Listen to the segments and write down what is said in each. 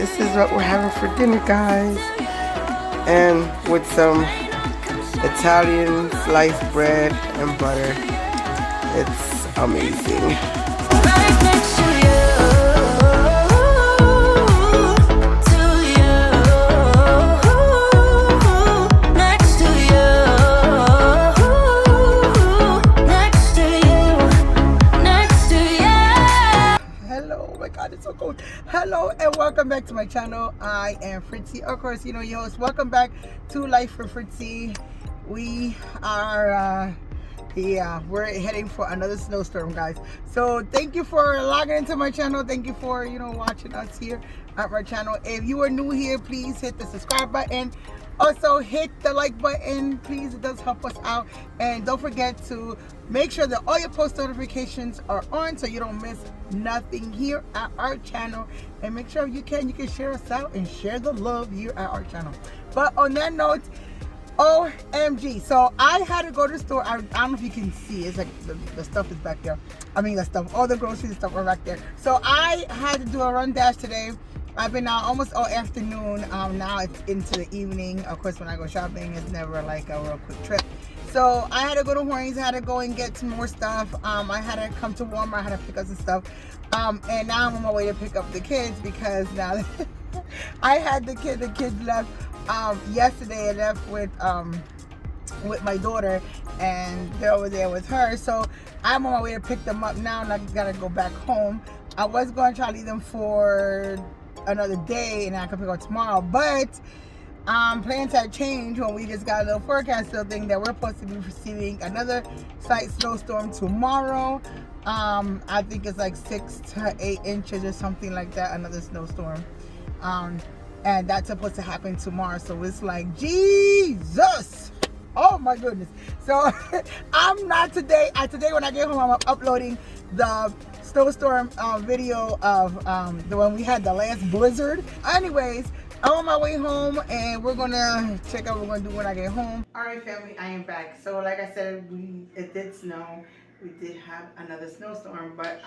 this is what we're having for dinner, guys. And with some Italian sliced bread and butter. It's amazing. Right next to you, next to you, next to you, next to you. Hello, oh my god, it's so cold. Hello and welcome back to my channel. I am Fritzy, of course, you know your host. Welcome back to Life for Fritzy. We are we're heading for another snowstorm, guys. So thank you for logging into my channel. Thank you for watching us here at my channel. If you are new here, please hit the subscribe button. Also hit the like button, please. It does help us out. And don't forget to make sure that all your post notifications are on so you don't miss nothing here at our channel. And make sure you can share us out and share the love here at our channel. But on that note, OMG. So I had to go to the store. I don't know if you can see. It's like the stuff is back there. I mean, the stuff, all the groceries and stuff are back there. So I had to do a run dash today. I've been out almost all afternoon. Now it's into the evening. Of course, when I go shopping, it's never like a real quick trip. So I had to go to Hornies. I had to go and get some more stuff. I had to come to Walmart. I had to pick up some stuff. And now I'm on my way to pick up the kids because now I had the kids left yesterday. I left with my daughter, and they're over there with her. So I'm on my way to pick them up now, and I gotta go back home. I was going to try to leave them for another day, and I could pick up tomorrow, but plans had changed when we just got a little forecast still thing that we're supposed to be receiving another slight snowstorm tomorrow. I think it's like 6 to 8 inches or something like that, another snowstorm. And that's supposed to happen tomorrow. So it's like, Jesus! Oh my goodness. So I'm not today. Today when I get home, I'm uploading the snowstorm video of the one we had, the last blizzard. Anyways, I'm on my way home and we're gonna check out what we're gonna do when I get home. Alright family, I am back. So like I said, it did snow. We did have another snowstorm, but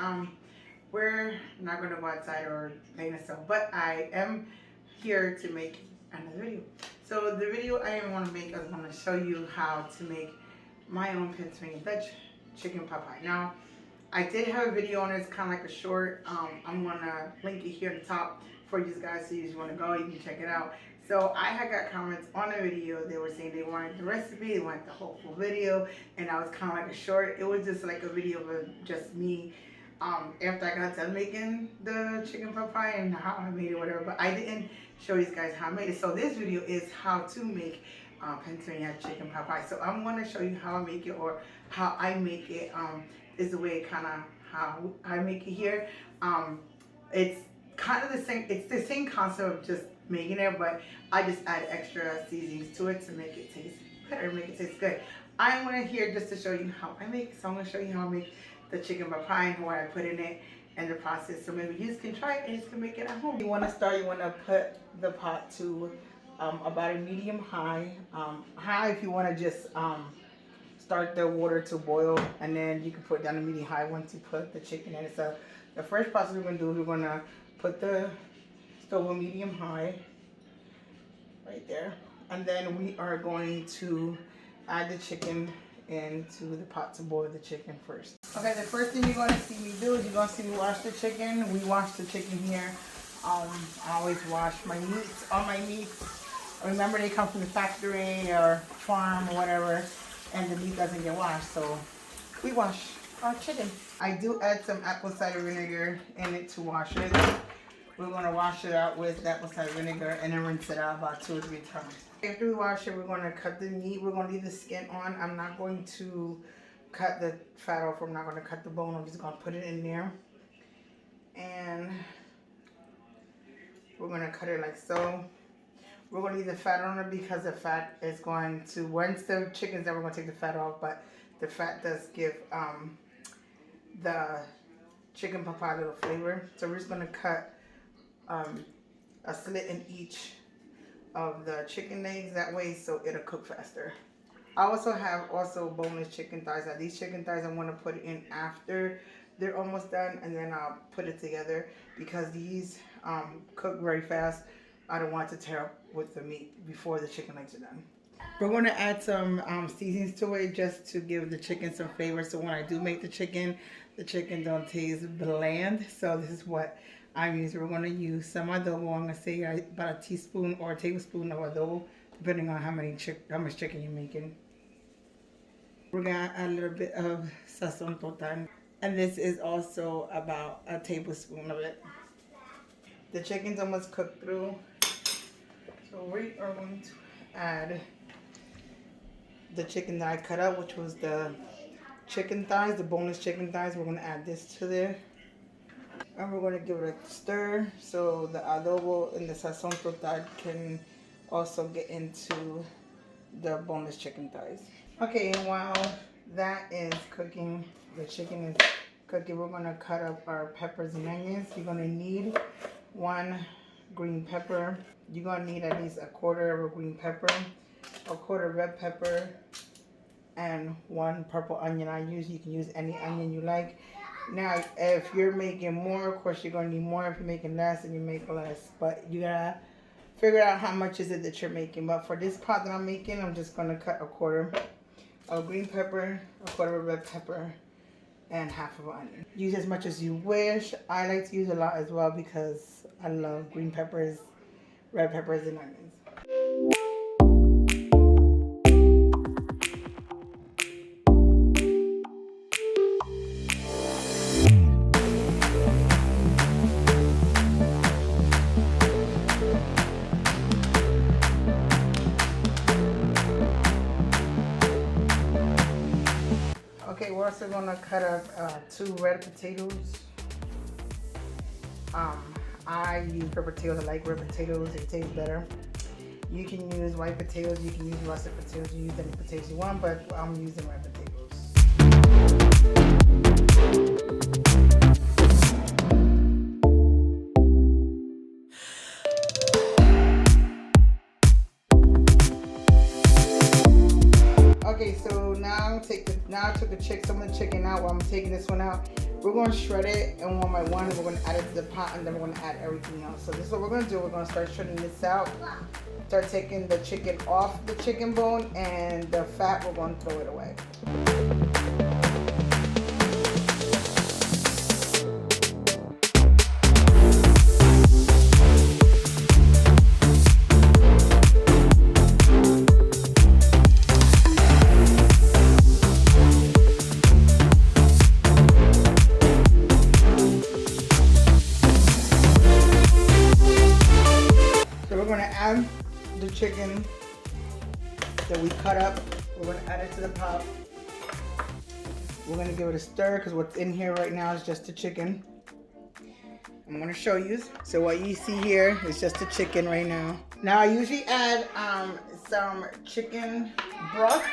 we're not gonna go outside or play in the snow. But I am here to make another video. So the video I want to make is going to show you how to make my own Pennsylvania Dutch chicken pot pie. Now, I did have a video on it. It's kind of like a short. I'm going to link it here at the top for you guys. So if you want to go, you can check it out. So I had got comments on the video. They were saying they wanted the recipe, they wanted the whole full video, and I was kind of like a short. It was just like a video of just me after I got done making the chicken pot pie and how I made it, whatever. But I didn't show you guys how I made it. So this video is how to make Pennsylvania chicken pot pie. So I'm going to show you how I make it, or how I make it. Is the way kind of how I make it here. It's kind of the same. It's the same concept of just making it, but I just add extra seasonings to it to make it taste better, make it taste good. I'm going to here just to show you how I make it. So I'm going to show you how I make the chicken pot pie and what I put in it and the process. So maybe you can try it and you can make it at home. You want to start, you want to put the pot to about a medium high. High if you want to just start the water to boil, and then you can put it down to medium high once you put the chicken in it. So the first process we're going to do is we're going to put the stove on medium high right there, and then we are going to add the chicken into the pot to boil the chicken first. Okay, the first thing you're going to see me do is you're going to see me wash the chicken. We wash the chicken here. I always wash my meats, all my meats. Remember, they come from the factory or farm or whatever, and the meat doesn't get washed, so we wash our chicken. I do add some apple cider vinegar in it to wash it. We're going to wash it out with apple cider vinegar and then rinse it out about 2 or 3 times. After we wash it, we're going to cut the meat. We're going to leave the skin on. I'm not going to cut the fat off. I'm not going to cut the bone. I'm just going to put it in there. And we're going to cut it like so. We're going to leave the fat on it because the fat is going to, once the chicken's done, we're going to take the fat off. But the fat does give the chicken pot pie a little flavor. So we're just going to cut a slit in each of the chicken legs, that way so it'll cook faster. I also have boneless chicken thighs. Now these chicken thighs I want to put in after they're almost done, and then I'll put it together because these cook very fast. I don't want it to tear up with the meat before the chicken legs are done. We're going to add some seasonings to it just to give the chicken some flavor. So when I do make the chicken don't taste bland. So this is what I'm using. We're going to use some adobo. I'm going to say about a teaspoon or a tablespoon of adobo, depending on how much chicken you're making. We're going to add a little bit of Sazonador. And this is also about a tablespoon of it. The chicken's almost cooked through. So we are going to add the chicken that I cut up, which was the chicken thighs, the boneless chicken thighs. We're going to add this to there. And we're going to give it a stir so the adobo and the sazonador can also get into the boneless chicken thighs. Okay, and while that is cooking, the chicken is cooking, we're going to cut up our peppers and onions. You're going to need 1 green pepper. You're going to need at least 1/4 of a green pepper, 1/4 red pepper, and 1 purple onion. You can use any onion you like. Now, if you're making more, of course, you're going to need more. If you're making less, then you make less. But you got to figure out how much is it that you're making. But for this pot that I'm making, I'm just going to cut 1/4 of green pepper, 1/4 of red pepper, and 1/2 of an onion. Use as much as you wish. I like to use a lot as well because I love green peppers, red peppers, and onions. Okay, we're also gonna cut up 2 red potatoes. I use red potatoes. I like red potatoes. It tastes better. You can use white potatoes. You can use russet potatoes. You use any potatoes you want, but I'm using red potatoes. Okay, so now I took some of the chicken out. While I'm taking this one out, we're going to shred it and one by one, and we're going to add it to the pot, and then we're going to add everything else. So this is what we're going to do. We're going to start shredding this out. Start taking the chicken off the chicken bone, and the fat, we're going to throw it away. Add the chicken that we cut up. We're going to add it to the pot. We're going to give it a stir because what's in here right now is just the chicken. I'm going to show you. So what you see here is just the chicken right now. Now I usually add some chicken broth,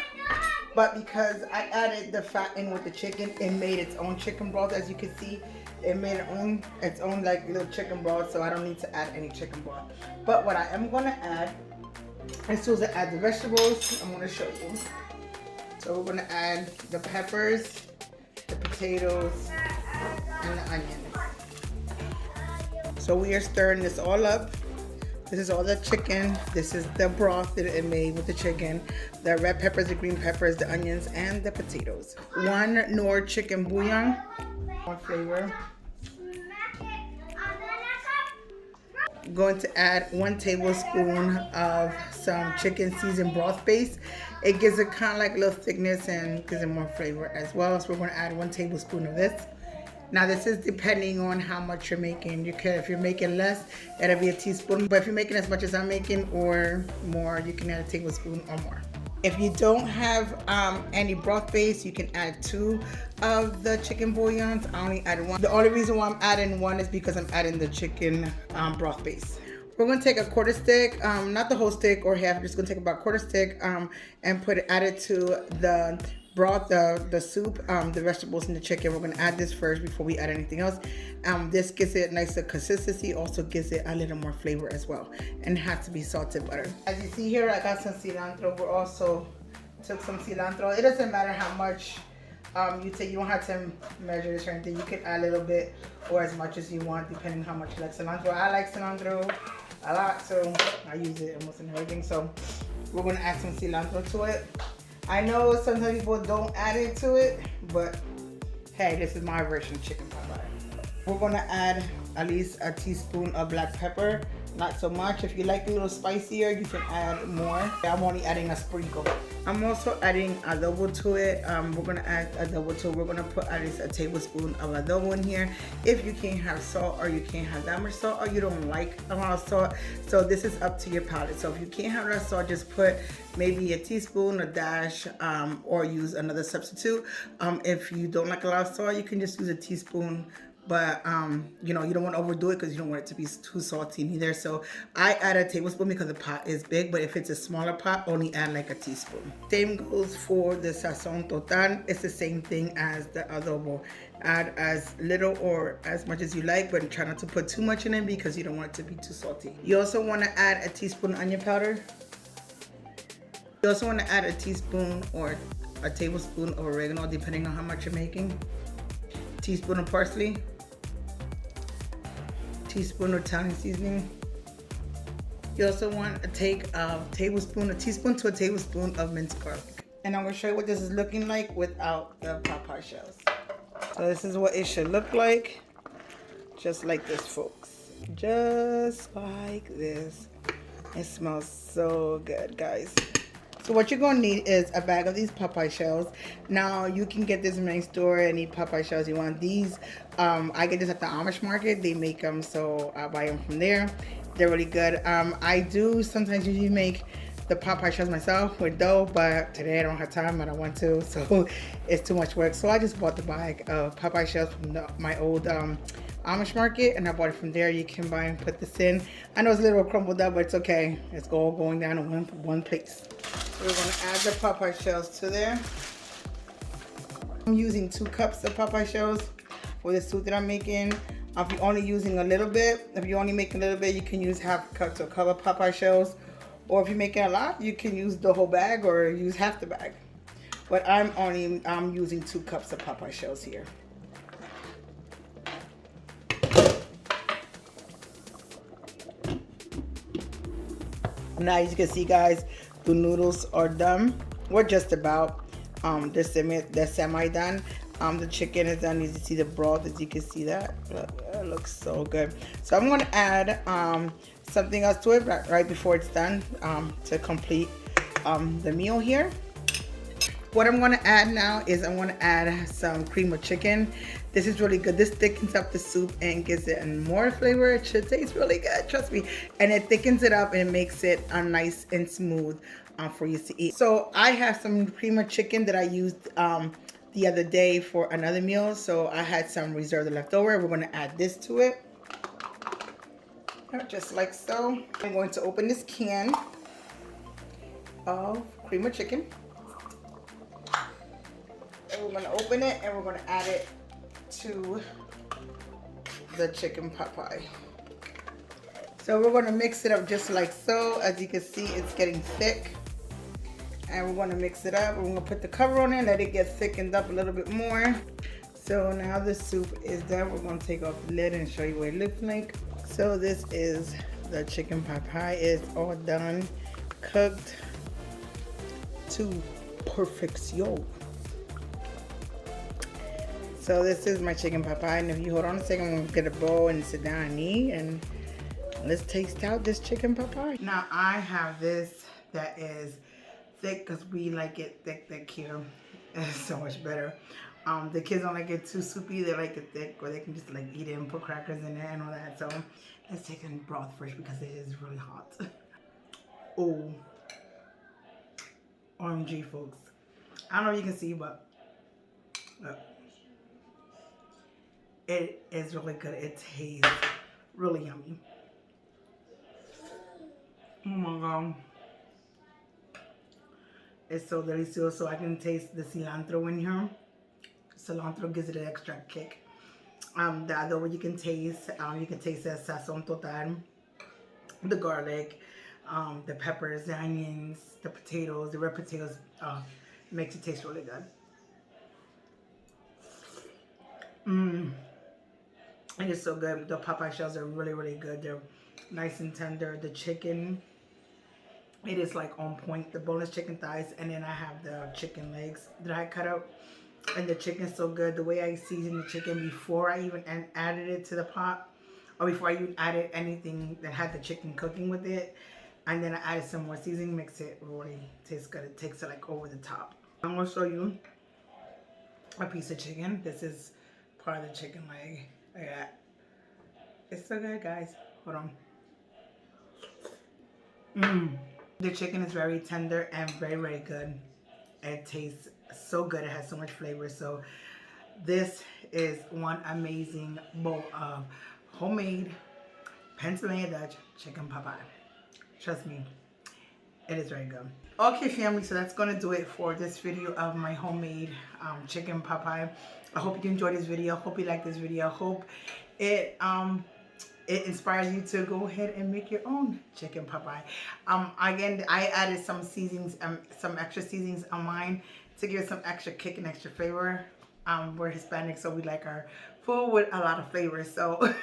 but because I added the fat in with the chicken, it made its own chicken broth. As you can see, it made its own like little chicken broth, so I don't need to add any chicken broth. But what I am going to add, as soon as I add the vegetables, I'm going to show you. So we're going to add the peppers, the potatoes, and the onions. So we are stirring this all up. This is all the chicken. This is the broth that it made with the chicken. The red peppers, the green peppers, the onions, and the potatoes. 1 Knorr chicken bouillon. More flavor. Going to add 1 tablespoon of some chicken seasoned broth base. It gives it kind of like a little thickness and gives it more flavor as well. So we're going to add 1 tablespoon of this. Now this is depending on how much you're making. You can, if you're making less, it'll be a teaspoon. But if you're making as much as I'm making or more, you can add a tablespoon or more. If you don't have any broth base, you can add 2 of the chicken bouillons. I only added 1. The only reason why I'm adding 1 is because I'm adding the chicken broth base. We're going to take a 1/4 stick, not the whole stick or half. I'm just going to take about a 1/4 stick and add it to the broth, the soup, the vegetables, and the chicken. We're going to add this first before we add anything else. This gives it nicer consistency, also gives it a little more flavor as well, and it has to be salted butter. As you see here, I got some cilantro. We also took some cilantro. It doesn't matter how much You don't have to measure this or anything. You can add a little bit or as much as you want, depending how much you like cilantro. I like cilantro a lot, so I use it almost in everything. So we're gonna add some cilantro to it. I know sometimes people don't add it to it, but hey, this is my version of chicken pot pie. We're gonna add at least a teaspoon of black pepper. Not so much. If you like it a little spicier, you can add more. I'm only adding a sprinkle. I'm also adding adobo to it. We're gonna add adobo to it. We're gonna put at least a tablespoon of adobo in here. If you can't have salt or you can't have that much salt or you don't like a lot of salt, so this is up to your palate. So if you can't have that salt, just put maybe a teaspoon, a dash, or use another substitute. If you don't like a lot of salt, you can just use a teaspoon. But you know, you don't want to overdo it because you don't want it to be too salty either. So I add a tablespoon because the pot is big, but if it's a smaller pot, only add like a teaspoon. Same goes for the sazon total. It's the same thing as the adobo. Add as little or as much as you like, but try not to put too much in it because you don't want it to be too salty. You also want to add a teaspoon onion powder. You also want to add a teaspoon or a tablespoon of oregano, depending on how much you're making. Teaspoon of parsley. Teaspoon of Italian seasoning. You also want to take a teaspoon to a tablespoon of minced garlic. And I'm going to show you what this is looking like without the pot pie shells. So this is what it should look like. Just like this, folks. Just like this. It smells so good, guys. So what you're going to need is a bag of these Popeye shells. Now you can get this in any store, any Popeye shells you want. These, I get this at the Amish market. They make them, so I buy them from there. They're really good. I do sometimes usually make the Popeye shells myself with dough, but today I don't have time. I don't want to, so it's too much work. So I just bought the bag of Popeye shells from my old Amish market, and I bought it from there. You can buy and put this in. I know it's a little crumbled up, but it's okay. It's all going down in one place. We're going to add the Popeye shells to there. I'm using 2 cups of Popeye shells for the soup that I'm making. If you're only using a little bit, if you're only making a little bit, you can use half a cup to cover Popeye shells. Or if you're making a lot, you can use the whole bag or use half the bag. But I'm using 2 cups of Popeye shells here. Now, as you can see, guys, the noodles are done. We're just about they're semi done. The chicken is done. You can see the broth, as you can see that. It looks so good. So I'm going to add something else to it right before it's done to complete the meal here. What I'm going to add now is I'm going to add some cream of chicken. This is really good. This thickens up the soup and gives it more flavor. It should taste really good, trust me. And it thickens it up and makes it nice and smooth for you to eat. So I have some cream of chicken that I used the other day for another meal. So I had some reserved left over. We're going to add this to it. Just like so. I'm going to open this can of cream of chicken. And we're going to open it and we're going to add it to the chicken pot pie. So we're going to mix it up just like so. As you can see, it's getting thick. And we're going to mix it up. We're going to put the cover on it, let it get thickened up a little bit more. So now the soup is done. We're going to take off the lid and show you what it looks like. So this is the chicken pot pie. It's all done, cooked to perfection. So this is my chicken pot pie, and if you hold on a second, I'm gonna get a bowl and sit down and eat, and let's taste out this chicken pot pie. Now I have this that is thick because we like it thick here. It's so much better. The kids don't like it too soupy, they like it thick, or they can just like eat it and put crackers in there and all that. So let's take a broth first because it is really hot. Oh, OMG, folks. I don't know if you can see, but look. It is really good. It tastes really yummy. Oh my god. It's so delicious. So I can taste the cilantro in here. Cilantro gives it an extra kick. The adobo you can taste the sazon total, the garlic, the peppers, the onions, the potatoes, the red potatoes. Makes it taste really good. Mmm. It is so good. The Popeye shells are really, really good. They're nice and tender. The chicken, it is like on point. The boneless chicken thighs, and then I have the chicken legs that I cut out. And the chicken's so good. The way I seasoned the chicken before I even added it to the pot, or before I even added anything that had the chicken cooking with it, and then I added some more seasoning, makes it really taste good. It takes it like over the top. I'm gonna show you a piece of chicken. This is part of the chicken leg. Look at that. It's so good, guys. Hold on. The chicken is very tender and very, very good. It tastes so good. It has so much flavor. So this is one amazing bowl of homemade Pennsylvania Dutch chicken pot pie. Trust me, it is very good. Okay, family, so that's gonna do it for this video of my homemade chicken pot pie. I hope you enjoyed this video. Hope you like this video. Hope it inspires you to go ahead and make your own chicken pot pie. Again, I added some seasonings, some extra seasonings on mine to give it some extra kick and extra flavor. We're Hispanic, so we like our food with a lot of flavor. So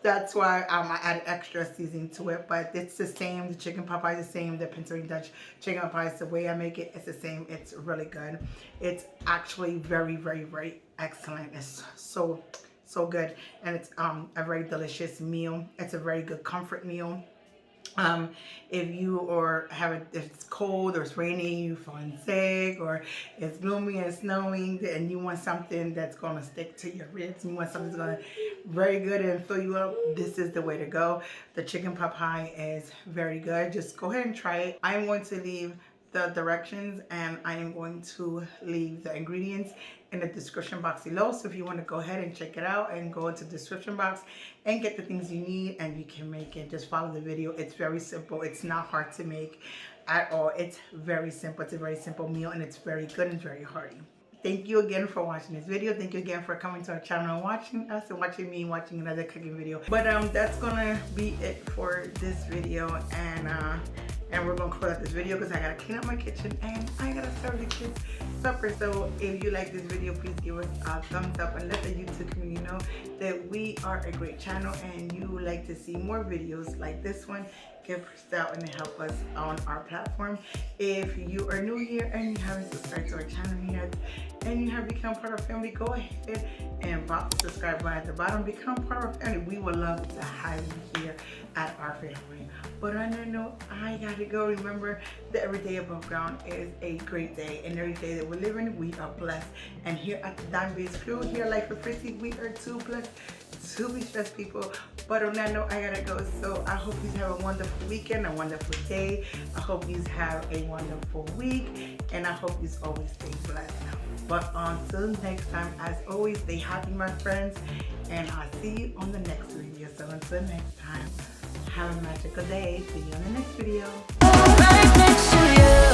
that's why I added extra seasoning to it. But it's the same. The chicken pot pie is the same. The Pennsylvania Dutch chicken pot pie is the way I make it. It's the same. It's really good. It's actually very, very, very excellent. It's so good, and it's a very delicious meal. It's a very good comfort meal. If you if it's cold or it's raining, you feeling sick, or it's gloomy and snowing, and you want something that's gonna stick to your ribs, and you want something that's gonna very good and fill you up, this is the way to go. The chicken pot pie is very good. Just go ahead and try it. I am going to leave the directions, and I am going to leave the ingredients in the description box below. So if you want to go ahead and check it out and go into the description box and get the things you need, and you can make it, just follow the video. It's very simple. It's not hard to make at all. It's very simple. It's a very simple meal, and it's very good and very hearty. Thank you again for watching this video. Thank you again for coming to our channel and watching us and watching me watching another cooking video. But that's gonna be it for this video, and we're gonna close out this video because I gotta clean up my kitchen and I gotta serve the kids supper. So if you like this video, please give us a thumbs up and let the YouTube community know that we are a great channel and you would like to see more videos like this one. Give us out and help us on our platform. If you are new here and you haven't subscribed to our channel yet and you have become part of our family, go ahead and pop the subscribe button at the bottom. Become part of our family. We would love to have you here at our family. But on that note, I gotta go. Remember that every day above ground is a great day, and every day that we're living, we are blessed. And here at the Dime Base Crew, here at Life with Fritzy, we are too blessed to be stressed people. But on that note, I gotta go. So I hope you have a wonderful weekend, a wonderful day. I hope you have a wonderful week, and I hope you always stay blessed. But until next time, as always, stay happy, my friends, and I'll see you on the next video. So until next time, have a magical day. See you on the next video. Right next to you.